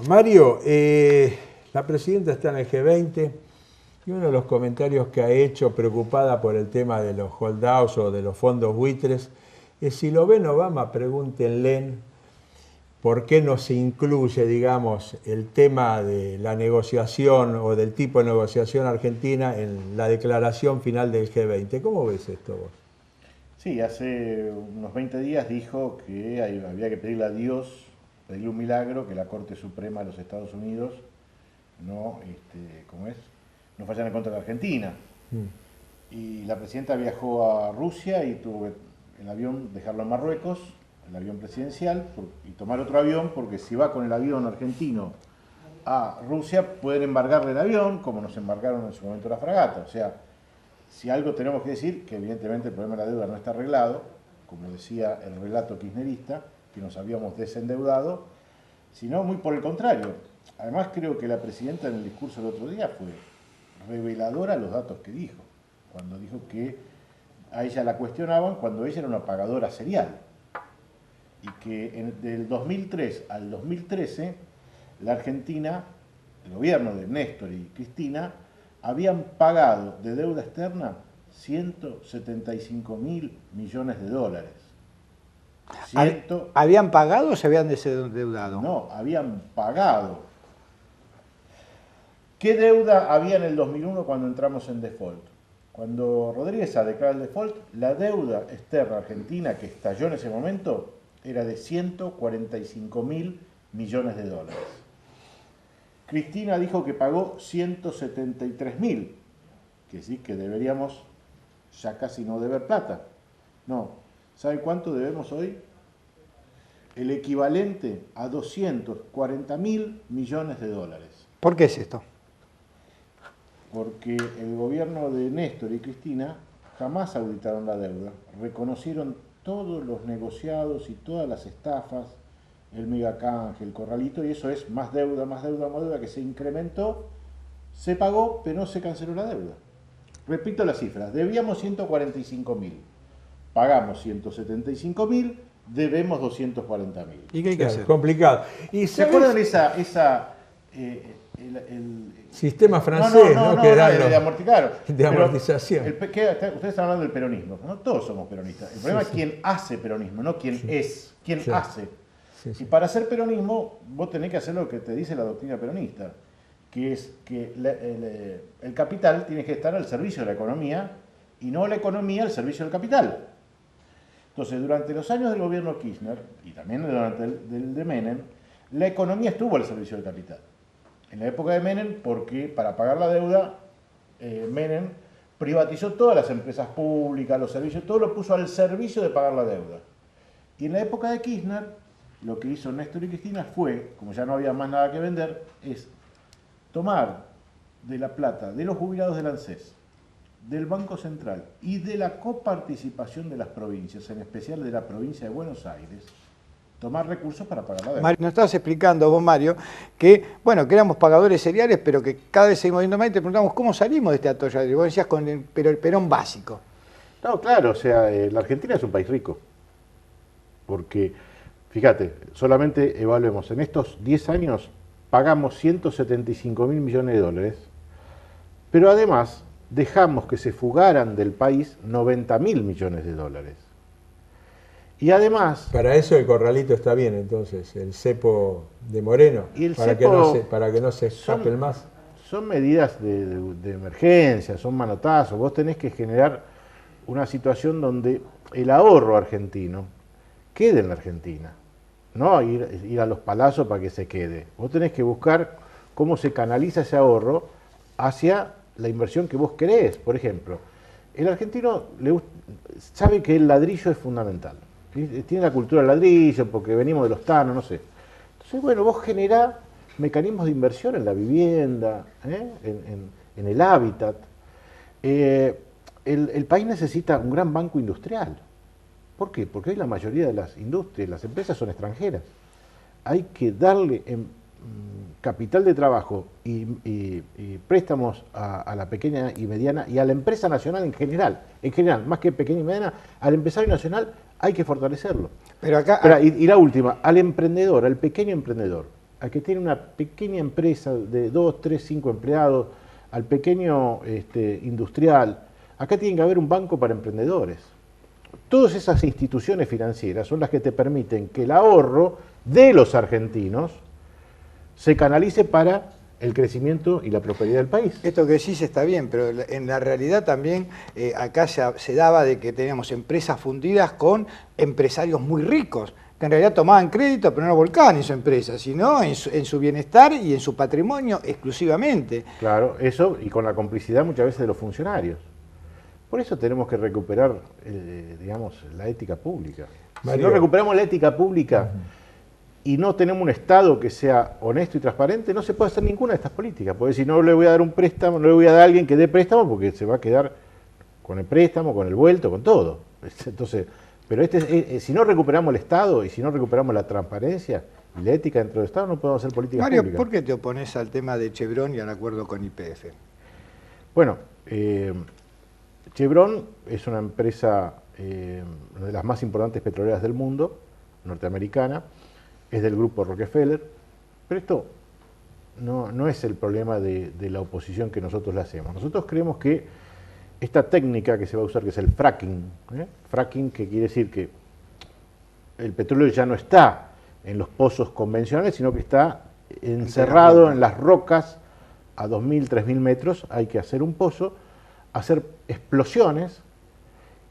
Mario, la presidenta está en el G20 y uno de los comentarios que ha hecho, preocupada por el tema de los holdouts o de los fondos buitres, es: si lo ven Obama, pregúntenle por qué no se incluye, digamos, el tema de la negociación o del tipo de negociación argentina en la declaración final del G20. ¿Cómo ves esto vos? Sí, hace unos 20 días dijo que había que pedirle a Dios, pedirle un milagro, que la Corte Suprema de los Estados Unidos no, ¿cómo es? No fallara en contra de Argentina. Y la presidenta viajó a Rusia y tuvo que el avión dejarlo en Marruecos, el avión presidencial, y tomar otro avión, porque si va con el avión argentino a Rusia, pueden embargarle el avión, como nos embargaron en su momento la fragata. O sea, si algo tenemos que decir, que evidentemente el problema de la deuda no está arreglado, como decía el relato kirchnerista, que nos habíamos desendeudado, sino muy por el contrario. Además, creo que la presidenta en el discurso del otro día fue reveladora los datos que dijo, cuando dijo que a ella la cuestionaban cuando ella era una pagadora serial, y que del 2003 al 2013 la Argentina, el gobierno de Néstor y Cristina, habían pagado de deuda externa 175 mil millones de dólares. ¿Habían pagado o se habían desendeudado? No, habían pagado. ¿Qué deuda había en el 2001 cuando entramos en default? Cuando Rodríguez Sá declara el default, la deuda externa argentina que estalló en ese momento era de 145 mil millones de dólares. Cristina dijo que pagó 173.000, que sí, que deberíamos ya casi no deber plata. No, ¿saben cuánto debemos hoy? El equivalente a 240.000 millones de dólares. ¿Por qué es esto? Porque el gobierno de Néstor y Cristina jamás auditaron la deuda, reconocieron todos los negociados y todas las estafas, el megacanje, el corralito, y eso es más deuda, más deuda, más deuda, que se incrementó, se pagó, pero no se canceló la deuda. Repito las cifras: debíamos 145.000, pagamos 175.000, debemos 240.000. ¿Y qué hay que hacer? Complicado. ¿Y ¿Se acuerdan esa sistema francés, ¿no? Que era de amortización. De amortización. Ustedes están hablando del peronismo, ¿no? Todos somos peronistas. El problema es quién hace peronismo, no quién es, quién hace. Y para hacer peronismo, vos tenés que hacer lo que te dice la doctrina peronista, que es que el capital tiene que estar al servicio de la economía y no la economía al servicio del capital. Entonces, durante los años del gobierno Kirchner, y también durante el de Menem, la economía estuvo al servicio del capital. En la época de Menem, porque para pagar la deuda, Menem privatizó todas las empresas públicas, los servicios, todo lo puso al servicio de pagar la deuda. Y en la época de Kirchner, lo que hizo Néstor y Cristina fue, como ya no había más nada que vender, es tomar de la plata de los jubilados del ANSES, del Banco Central y de la coparticipación de las provincias, en especial de la provincia de Buenos Aires, tomar recursos para pagar la deuda. Nos estabas explicando vos, Mario, que bueno, que éramos pagadores seriales, pero que cada vez seguimos viendo más y te preguntamos cómo salimos de este atolladero. Vos decías pero el Perón básico. No, claro, o sea, la Argentina es un país rico, porque, fíjate, solamente evaluemos, en estos 10 años pagamos 175.000 millones de dólares, pero además dejamos que se fugaran del país 90.000 millones de dólares. Y además... Para eso el corralito está bien, entonces, el cepo de Moreno, y el para, cepo, para que no se escapen más. Son medidas de emergencia, son manotazos. Vos tenés que generar una situación donde el ahorro argentino quede en la Argentina, no ir a los palazos para que se quede. Vos tenés que buscar cómo se canaliza ese ahorro hacia la inversión que vos querés. Por ejemplo, el argentino sabe que el ladrillo es fundamental. Tiene la cultura del ladrillo porque venimos de los tanos, no sé. Entonces, bueno, vos generás mecanismos de inversión en la vivienda, en el hábitat. El país necesita un gran banco industrial. ¿Por qué? Porque hoy la mayoría de las industrias, las empresas son extranjeras. Hay que darle capital de trabajo y préstamos a la pequeña y mediana y a la empresa nacional en general, más que pequeña y mediana, al empresario nacional hay que fortalecerlo. Pero acá... Y la última, al emprendedor, al pequeño emprendedor. al que tiene una pequeña empresa de 2, 3, 5 empleados, al pequeño industrial. Acá tiene que haber un banco para emprendedores. Todas esas instituciones financieras son las que te permiten que el ahorro de los argentinos se canalice para el crecimiento y la prosperidad del país. Esto que decís está bien, pero en la realidad también acá se daba de que teníamos empresas fundidas con empresarios muy ricos, que en realidad tomaban crédito, pero no volcaban en su empresa, sino en su bienestar y en su patrimonio exclusivamente. Claro, eso y con la complicidad muchas veces de los funcionarios. Por eso tenemos que recuperar, digamos, la ética pública. Mario. Si no recuperamos la ética pública y no tenemos un Estado que sea honesto y transparente, no se puede hacer ninguna de estas políticas. Porque si no le voy a dar un préstamo, no le voy a dar a alguien que dé préstamo porque se va a quedar con el préstamo, con el vuelto, con todo. Entonces, pero si no recuperamos el Estado y si no recuperamos la transparencia y la ética dentro del Estado, no podemos hacer políticas Mario, públicas. ¿por qué te opones al tema de Chevron y al acuerdo con YPF? Bueno, Chevron es una empresa de las más importantes petroleras del mundo, norteamericana, es del grupo Rockefeller, pero esto no es el problema de la oposición que nosotros le hacemos. Nosotros creemos que esta técnica que se va a usar, que es el fracking, fracking que quiere decir que el petróleo ya no está en los pozos convencionales, sino que está encerrado en las rocas a 2.000, 3.000 metros, hay que hacer un pozo, hacer explosiones,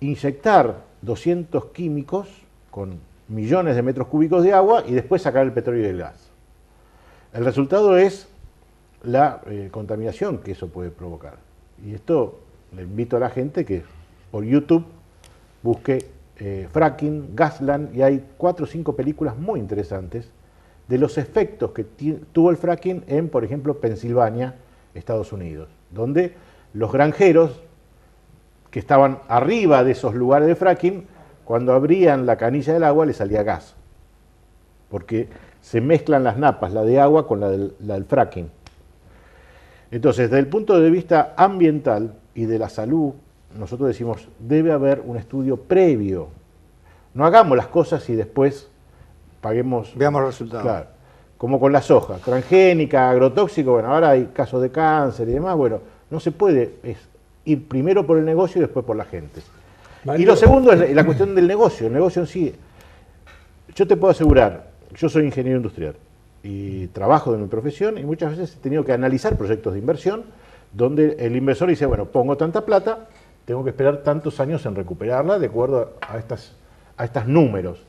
inyectar 200 químicos con millones de metros cúbicos de agua y después sacar el petróleo y el gas. El resultado es la contaminación que eso puede provocar. Y esto le invito a la gente que por YouTube busque fracking, Gasland, y hay 4 o 5 películas muy interesantes de los efectos que tuvo el fracking en, por ejemplo, Pensilvania, Estados Unidos, donde los granjeros que estaban arriba de esos lugares de fracking, cuando abrían la canilla del agua les salía gas, porque se mezclan las napas, la de agua con la del fracking. Entonces, desde el punto de vista ambiental y de la salud, nosotros decimos, debe haber un estudio previo. No hagamos las cosas y después paguemos... Veamos los resultados. Claro, como con la soja, transgénica, agrotóxico, bueno, ahora hay casos de cáncer y demás, bueno, no se puede ir primero por el negocio y después por la gente. Mario. Y lo segundo es la cuestión del negocio. El negocio en sí, yo te puedo asegurar, yo soy ingeniero industrial y trabajo de mi profesión y muchas veces he tenido que analizar proyectos de inversión donde el inversor dice, bueno, pongo tanta plata, tengo que esperar tantos años en recuperarla de acuerdo a estos números.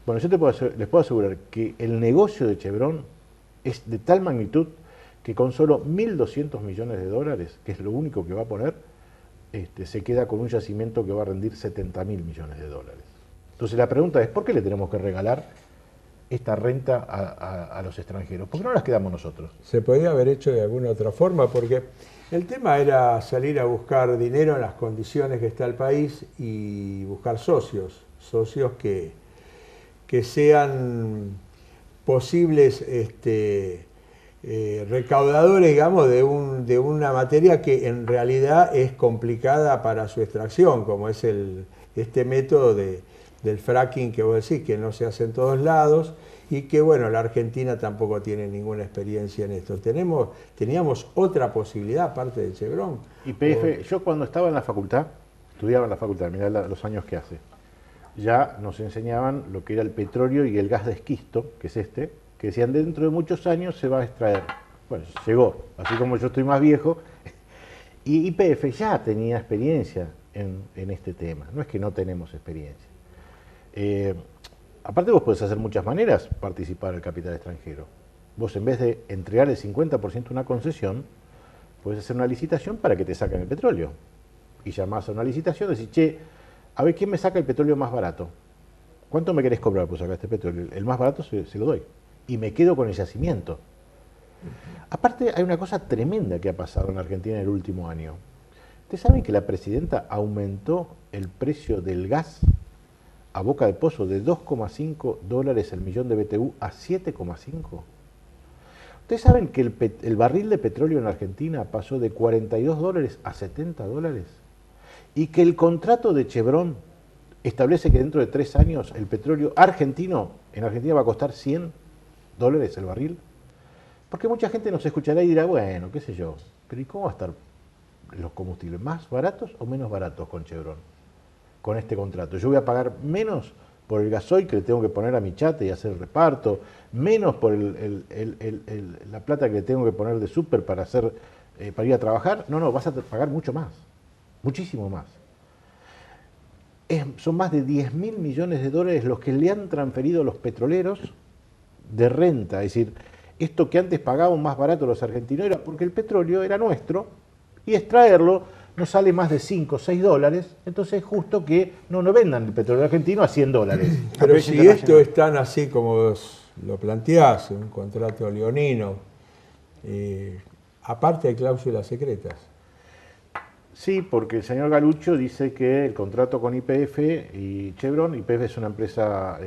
Bueno, yo les puedo asegurar que el negocio de Chevron es de tal magnitud que con solo 1.200 millones de dólares, que es lo único que va a poner, se queda con un yacimiento que va a rendir 70.000 millones de dólares. Entonces la pregunta es, ¿por qué le tenemos que regalar esta renta a los extranjeros? ¿Por qué no las quedamos nosotros? Se podía haber hecho de alguna otra forma, porque el tema era salir a buscar dinero en las condiciones que está el país y buscar socios que sean posibles recaudadores, digamos, de una materia que en realidad es complicada para su extracción, como es este método del fracking que vos decís, que no se hace en todos lados y que, bueno, la Argentina tampoco tiene ninguna experiencia en esto. Teníamos otra posibilidad aparte de Chevron. YPF, yo cuando estaba en la facultad, estudiaba en la facultad, mirá los años que hace, ya nos enseñaban lo que era el petróleo y el gas de esquisto, que es que decían dentro de muchos años se va a extraer. Bueno, llegó, así como yo estoy más viejo, y YPF ya tenía experiencia en este tema, no es que no tenemos experiencia. Aparte vos podés hacer muchas maneras participar del capital extranjero. Vos en vez de entregar el 50% de una concesión, podés hacer una licitación para que te saquen el petróleo. Y llamás a una licitación y decís, che, a ver quién me saca el petróleo más barato. ¿Cuánto me querés cobrar por sacar este petróleo? El más barato se lo doy. Y me quedo con el yacimiento. Aparte hay una cosa tremenda que ha pasado en Argentina en el último año. ¿Ustedes saben que la presidenta aumentó el precio del gas a boca de pozo de $2,5 el millón de BTU a 7,5? ¿Ustedes saben que el barril de petróleo en Argentina pasó de $42 a $70? Y que el contrato de Chevron establece que dentro de 3 años el petróleo argentino en Argentina va a costar $100 el barril. Porque mucha gente nos escuchará y dirá, bueno, qué sé yo, pero ¿y cómo va a estar los combustibles? ¿Más baratos o menos baratos con Chevron? Con este contrato. Yo voy a pagar menos por el gasoil que le tengo que poner a mi chate y hacer el reparto, menos por la plata que le tengo que poner de súper para para ir a trabajar. No, vas a pagar mucho más, muchísimo más. Son más de 10.000 millones de dólares los que le han transferido los petroleros de renta. Es decir, esto que antes pagaban más barato los argentinos era porque el petróleo era nuestro y extraerlo nos sale más de 5 o 6 dólares, entonces es justo que no nos vendan el petróleo argentino a 100 dólares. Pero si esto es tan así como lo planteás, un contrato leonino, aparte de cláusulas secretas. Sí, porque el señor Galuccio dice que el contrato con YPF y Chevron, YPF es una empresa,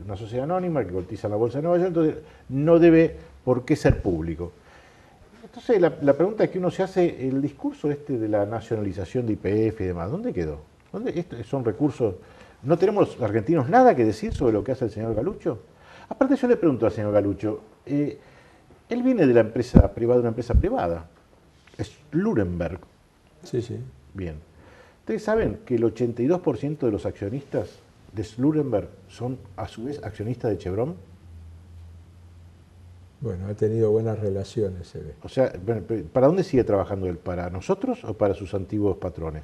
una sociedad anónima que cotiza en la Bolsa de Nueva York, entonces no debe por qué ser público. Entonces la pregunta que uno se hace, el discurso este de la nacionalización de YPF y demás, ¿dónde quedó? Estos son recursos? ¿No tenemos los argentinos nada que decir sobre lo que hace el señor Galuccio? Aparte yo le pregunto al señor Galuccio, él viene de la empresa privada, de una empresa privada, es Lurenberg. Sí, sí. Bien. Ustedes saben que el 82% de los accionistas de Slurenberg son a su vez accionistas de Chevron. Bueno, ha tenido buenas relaciones, se ve. O sea, ¿para dónde sigue trabajando él? ¿Para nosotros o para sus antiguos patrones?